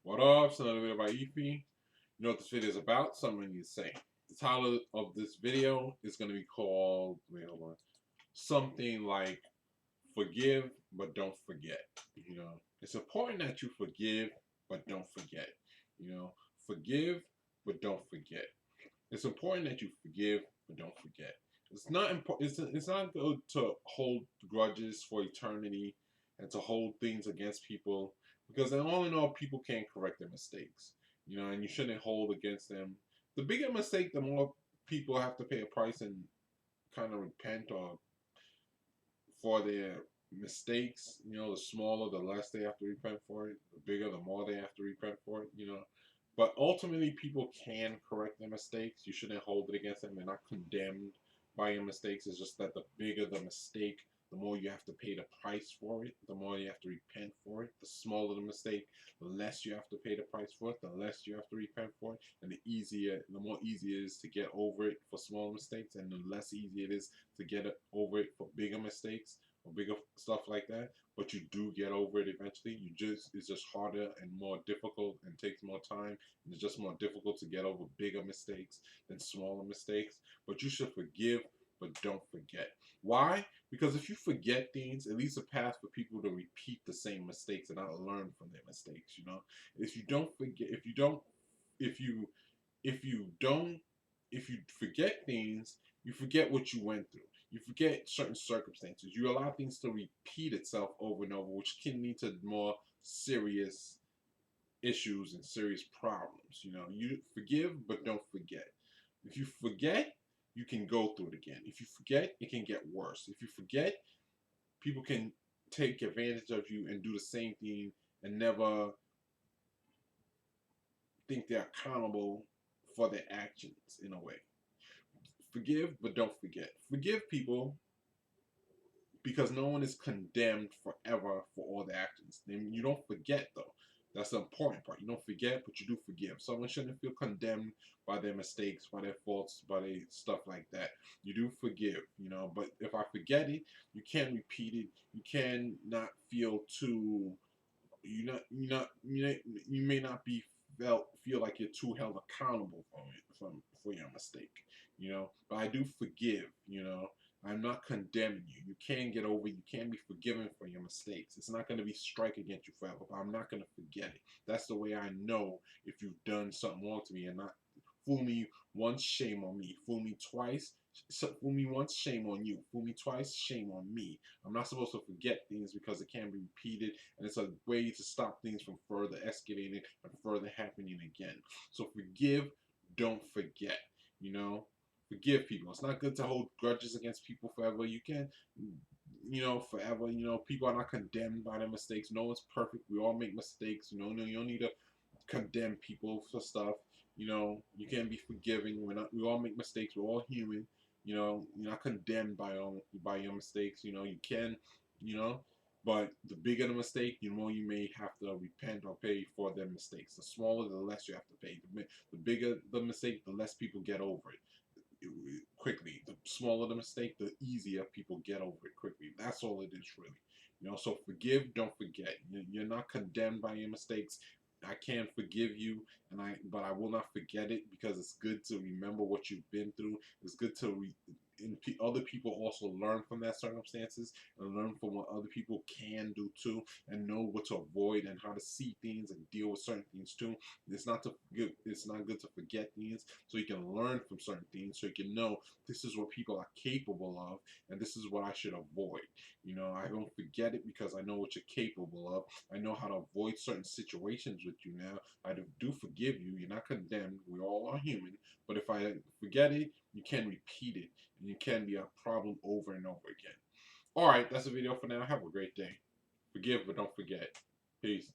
What up? It's another video by Efi. You know what this video is about? Something you say. The title of this video is going to be called, wait, hold on. Something like forgive, but don't forget. It's important that you forgive, but don't forget. Forgive, but don't forget. It's important that you forgive, but don't forget. It's not important. It's not good to hold grudges for eternity and to hold things against people because all in all, people can't correct their mistakes. And you shouldn't hold against them. The bigger mistake, the more people have to pay a price and kind of repent or for their mistakes. The smaller, the less they have to repent for it. The bigger, the more they have to repent for it. But ultimately, people can correct their mistakes. You shouldn't hold it against them. They're not condemned by your mistakes. It's just that the bigger the mistake, the more you have to pay the price for it, the more you have to repent for it. The smaller the mistake, the less you have to pay the price for it, the less you have to repent for it, and the more easy it is to get over it for small mistakes, and the less easy it is to get over it for bigger mistakes or bigger stuff like that. But you do get over it eventually. It's just harder and more difficult and takes more time, and it's just more difficult to get over bigger mistakes than smaller mistakes. But you should forgive, but don't forget. Why? Because if you forget things, it leaves a path for people to repeat the same mistakes and not learn from their mistakes. If you don't forget, if you if you don't if you forget things, you forget what you went through. You forget certain circumstances. You allow things to repeat itself over and over, which can lead to more serious issues and serious problems. You forgive, but don't forget. If you forget, you can go through it again. If you forget, it can get worse. If you forget, people can take advantage of you and do the same thing and never think they're accountable for their actions in a way. Forgive, but don't forget. Forgive people because no one is condemned forever for all the actions. Then you don't forget though. That's the important part. You don't forget, but you do forgive. Someone shouldn't feel condemned by their mistakes, by their faults, by their stuff like that. You do forgive, But if I forget it, you can't repeat it. You can not feel too. You may not be feel like you're too held accountable for your mistake. But I do forgive. I'm not condemning you. You can get over. You can be forgiven for your mistakes. It's not going to be strike against you forever. But I'm not going to forget it. That's the way I know if you've done something wrong to me and not fool me once, shame on me. Fool me twice. Fool me once, shame on you. Fool me twice, shame on me. I'm not supposed to forget things because it can be repeated, and it's a way to stop things from further escalating and further happening again. So forgive, don't forget. Forgive people. It's not good to hold grudges against people forever. You can, forever. People are not condemned by their mistakes. No one's perfect. We all make mistakes. No, you don't need to condemn people for stuff. You can't be forgiving. We all make mistakes. We're all human. You're not condemned by your mistakes. You can, you know, but the bigger the mistake, the more you may have to repent or pay for their mistakes. The smaller, the less you have to pay. The bigger the mistake, the less people get over it quickly. The smaller the mistake, the easier people get over it quickly. That's all it is, really. So forgive, don't forget. You're not condemned by your mistakes. I can forgive you, but I will not forget it because it's good to remember what you've been through. It's good to and other people also learn from that circumstances and learn from what other people can do too, and know what to avoid and how to see things and deal with certain things too. It's not good to forget things, so you can learn from certain things, so you can know this is what people are capable of, and this is what I should avoid. I don't forget it because I know what you're capable of. I know how to avoid certain situations with you now. I do forgive you. You're not condemned. We all are human. But if I forget it, you can repeat it, and you can be a problem over and over again. All right, that's the video for now. Have a great day. Forgive, but don't forget. Peace.